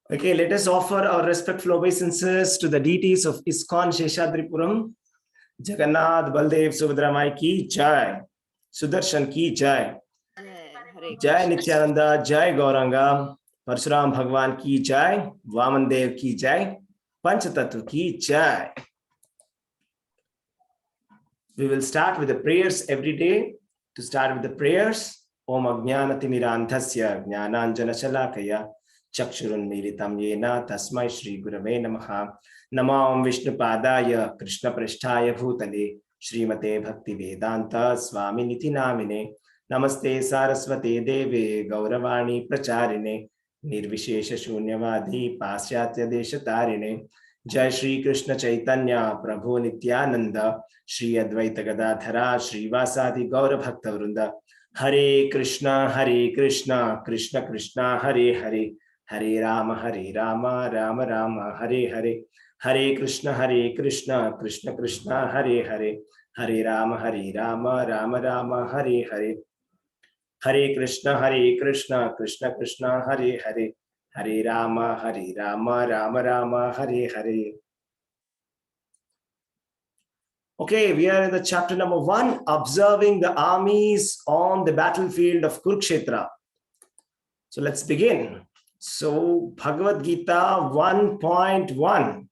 Okay, let us offer our respectful obeisances to the deities of ISKCON Sheshadripuram, Jagannath, Baldev, Subhadra Mai ki Jai, Sudarshan ki Jai, Jai Nityananda, Jai Gauranga, Parsuram Bhagwan ki Jai, Vaman Dev ki Jai, Panchatattva ki Jai. We will start with the prayers every day. To start with the prayers, Om Ajnanatimirandhasya Jnananjana Shalakaya Chakshurunmilitam Yena Tasmai Shri Gurave Namaha Namam Vishnupadaya Krishna Pristhaya Bhutale Srimate Bhakti Vedanta Swami Niti Namine Namaste Saraswate Deve Gauravani Pracharine Nirvishesha Shunyavadi Pasyatya Deshatarine Jai Shri Krishna Chaitanya Prabhu Nityananda Shri Advaita Gadadhara Srivasadi Gaura Bhakta Vrinda Hare Krishna Krishna Krishna Hare Hare Hare Rama Rama Rama Hare Hare Hare Krishna Krishna Krishna Hare Hare Hare Rama Rama Rama Hare Hare Hare Krishna Krishna Krishna Hare Hare Hare Rama Rama Rama Hare Hare. Okay, we are in the chapter number 1, observing the armies on the battlefield of Kurukshetra. So let's begin. So Bhagavad Gita 1.1.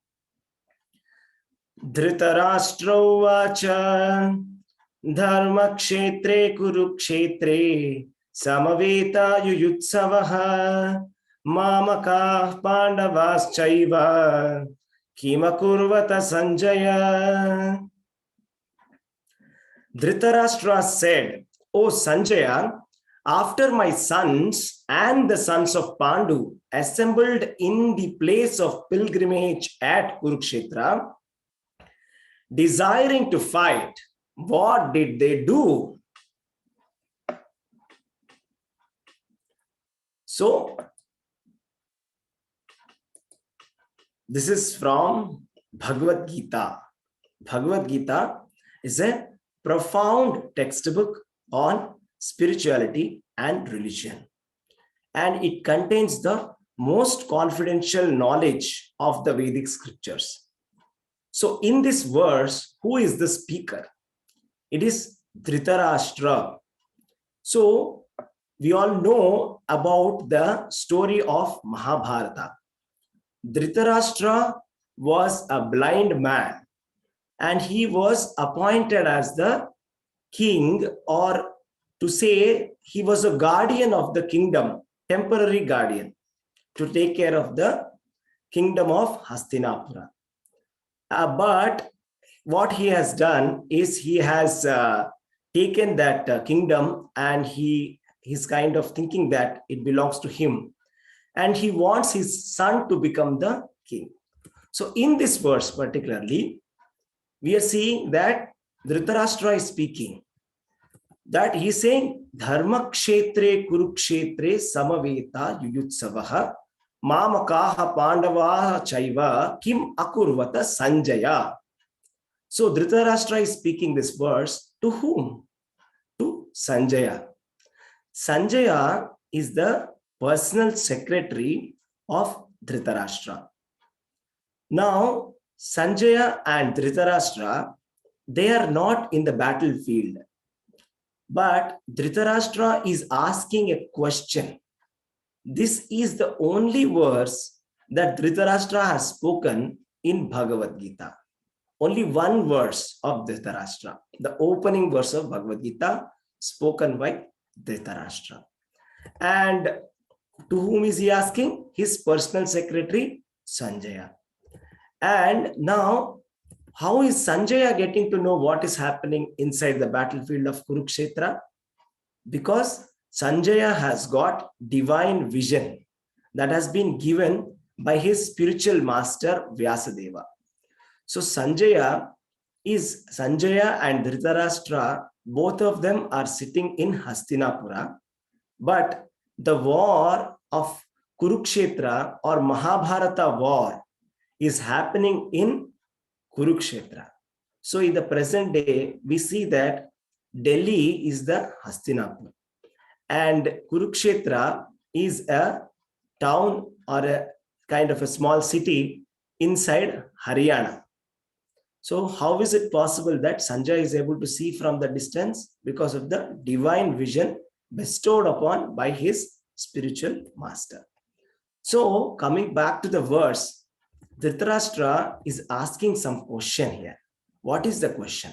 Dhritarashtra vacha dharma kshetre kurukshetre samaveta yuyutsavaha mamaka pandavas chaiva kimakurvata sanjaya. Dhritarashtra said, O Sanjaya, after my sons and the sons of Pandu assembled in the place of pilgrimage at Kurukshetra, desiring to fight, what did they do? So, this is from Bhagavad Gita. Bhagavad Gita is a profound textbook on spirituality and religion, and it contains the most confidential knowledge of the Vedic scriptures. So in this verse, who is the speaker? It is Dhritarashtra. So we all know about the story of Mahabharata. Dhritarashtra was a blind man, and he was appointed as the king, or to say he was a guardian of the kingdom, temporary guardian, to take care of the kingdom of Hastinapura. But what he has done is he has taken that kingdom, and he's kind of thinking that it belongs to him, and he wants his son to become the king. So in this verse particularly, we are seeing that Dhritarashtra is speaking, that he is saying, Dharma kshetre kurukshetre samaveta yuyutsavaha mamakaha pandavaha chaiva kim akurvata sanjaya. So Dhritarashtra is speaking this verse to whom? To Sanjaya. Sanjaya is the personal secretary of Dhritarashtra. Now, Sanjaya and Dhritarashtra, they are not in the battlefield, but Dhritarashtra is asking a question. This is the only verse that Dhritarashtra has spoken in Bhagavad Gita. Only one verse of Dhritarashtra, the opening verse of Bhagavad Gita, spoken by Dhritarashtra. And to whom is he asking? His personal secretary, Sanjaya. And now, how is Sanjaya getting to know what is happening inside the battlefield of Kurukshetra? Because Sanjaya has got divine vision that has been given by his spiritual master Vyasadeva. So Sanjaya and Dhritarashtra, both of them are sitting in Hastinapura, but the war of Kurukshetra or Mahabharata war is happening in Kurukshetra. So in the present day, we see that Delhi is the Hastinapur, and Kurukshetra is a town or a kind of a small city inside Haryana. So how is it possible that Sanjay is able to see from the distance? Because of the divine vision bestowed upon by his spiritual master. So coming back to the verse, Dhritarashtra is asking some question here. What is the question?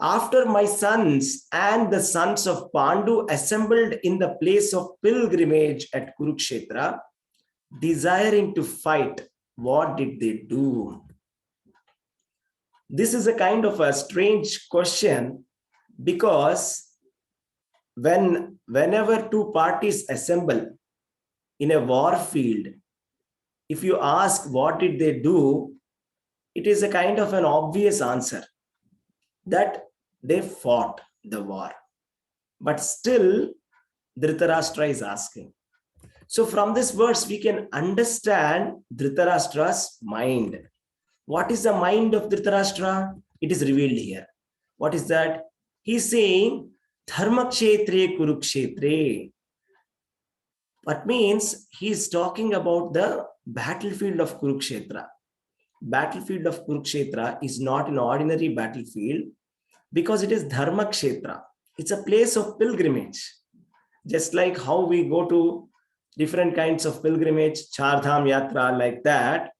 After my sons and the sons of Pandu assembled in the place of pilgrimage at Kurukshetra, desiring to fight, what did they do? This is a kind of a strange question, because whenever two parties assemble in a war field, if you ask what did they do, it is a kind of an obvious answer that they fought the war. But still, Dhritarashtra is asking. So from this verse, we can understand Dhritarashtra's mind. What is the mind of Dhritarashtra? It is revealed here. What is that? He's saying, Dharmakshetre Kurukshetre. That means he's talking about the battlefield of Kurukshetra. Battlefield of Kurukshetra is not an ordinary battlefield, because it is Dharmakshetra. It's a place of pilgrimage. Just like how we go to different kinds of pilgrimage, Char Dham Yatra, like that,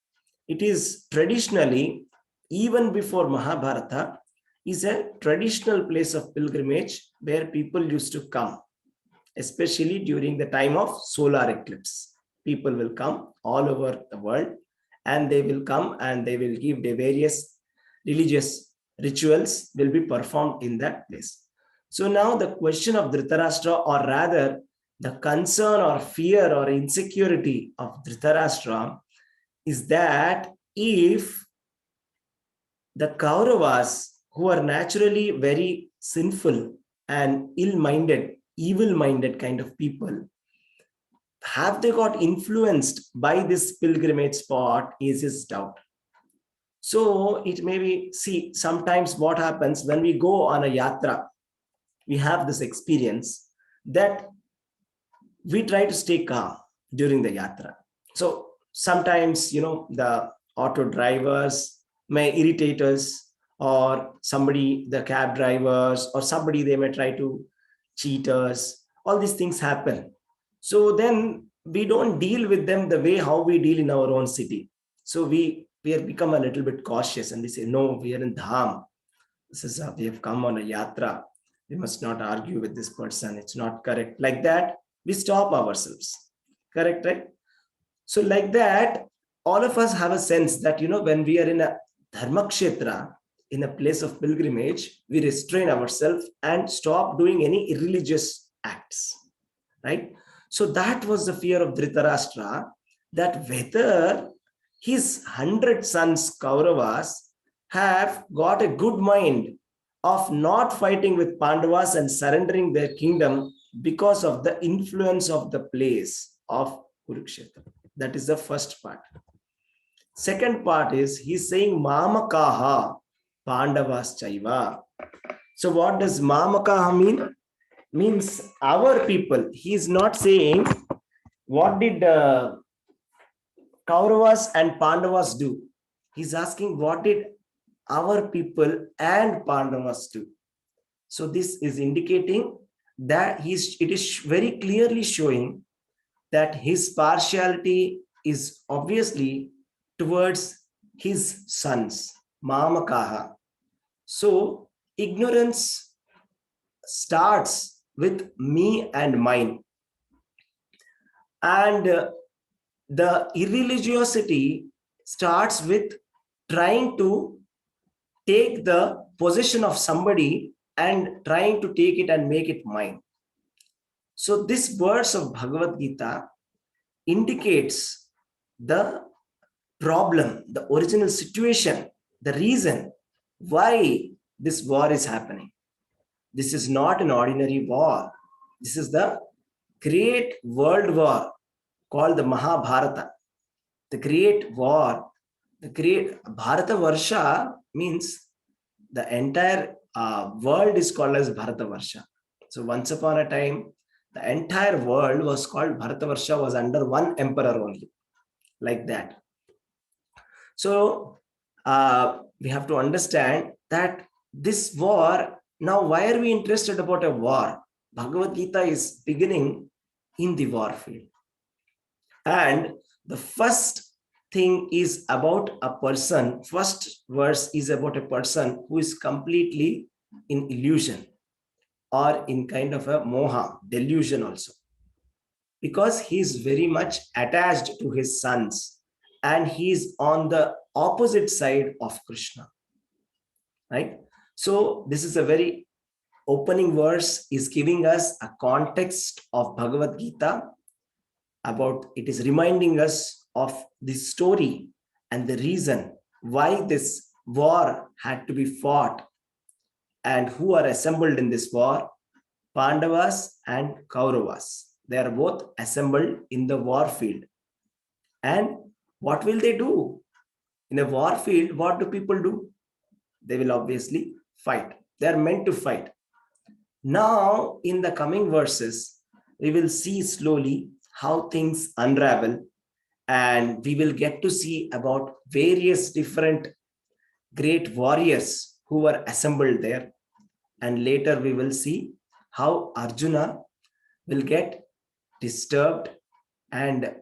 it is traditionally, even before Mahabharata, is a traditional place of pilgrimage where people used to come, especially during the time of solar eclipse. People will come all over the world, and they will come and they will give the various religious rituals will be performed in that place. So now the question of Dhritarashtra, or rather the concern or fear or insecurity of Dhritarashtra, is that if the Kauravas, who are naturally very sinful and ill-minded, evil-minded kind of people, have they got influenced by this pilgrimage spot is his doubt. So it may be, see, sometimes what happens when we go on a yatra, we have this experience that we try to stay calm during the yatra. So sometimes, the auto drivers may irritate us, or somebody, the cab drivers, or somebody, they may try to cheat us. All these things happen. So then we don't deal with them the way how we deal in our own city. So we have become a little bit cautious, and we say, no, we are in Dham. We have come on a yatra. We must not argue with this person. It's not correct. Like that, we stop ourselves. Correct, right? So like that, all of us have a sense that, when we are in a Dharmakshetra, in a place of pilgrimage, we restrain ourselves and stop doing any irreligious acts, right? So that was the fear of Dhritarashtra, that whether his 100 sons Kauravas have got a good mind of not fighting with Pandavas and surrendering their kingdom because of the influence of the place of Kurukshetra. That is the first part. Second part is, he's saying Mamakaha Pandavas Chaiva. So what does Mamakaha mean? Means our people. He is not saying what did Kauravas and Pandavas do. He's asking what did our people and Pandavas do. So this is indicating that it is very clearly showing that his partiality is obviously towards his sons, Mamakaha. So ignorance starts with me and mine. And the irreligiosity starts with trying to take the possession of somebody and trying to take it and make it mine. So this verse of Bhagavad Gita indicates the problem, the original situation, the reason why this war is happening. This is not an ordinary war. This is the great world war called the Mahabharata. The great war, the great Bharata Varsha means the entire world is called as Bharata Varsha. So once upon a time, the entire world was called Bharata Varsha, was under one emperor only. like that. So we have to understand that this war, now why are we interested about a war? Bhagavad Gita is beginning in the war field. And the first thing is about a person, first verse is about a person who is completely in illusion or in kind of a moha, delusion also. Because he is very much attached to his sons and he is on the opposite side of Krishna, right? So this is a very opening verse is giving us a context of Bhagavad Gita about, it is reminding us of the story and the reason why this war had to be fought and who are assembled in this war. Pandavas and Kauravas, they are both assembled in the war field. And what will they do? In a war field, what do people do? They will obviously fight. They are meant to fight. Now, in the coming verses, we will see slowly how things unravel, and we will get to see about various different great warriors who were assembled there. And later we will see how Arjuna will get disturbed, and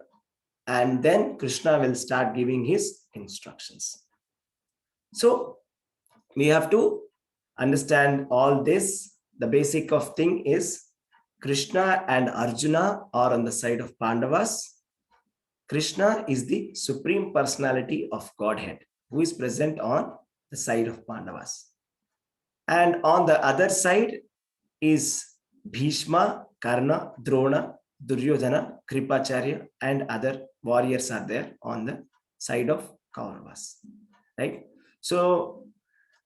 then Krishna will start giving his instructions. So we have to understand all this. The basic of thing is Krishna and Arjuna are on the side of Pandavas. Krishna is the supreme personality of Godhead who is present on the side of Pandavas. And on the other side is Bhishma, Karna, Drona, Duryodhana, Kripacharya, and other warriors are there on the side of Kauravas. Right? So,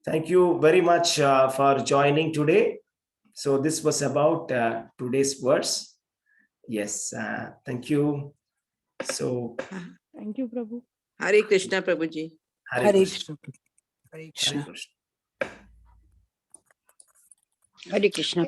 thank you very much for joining today. So, this was about today's verse. Yes, thank you. So, thank you, Prabhu. Hare Krishna, Prabhuji. Hare Krishna. Hare Krishna. Hare Krishna. Hare Krishna.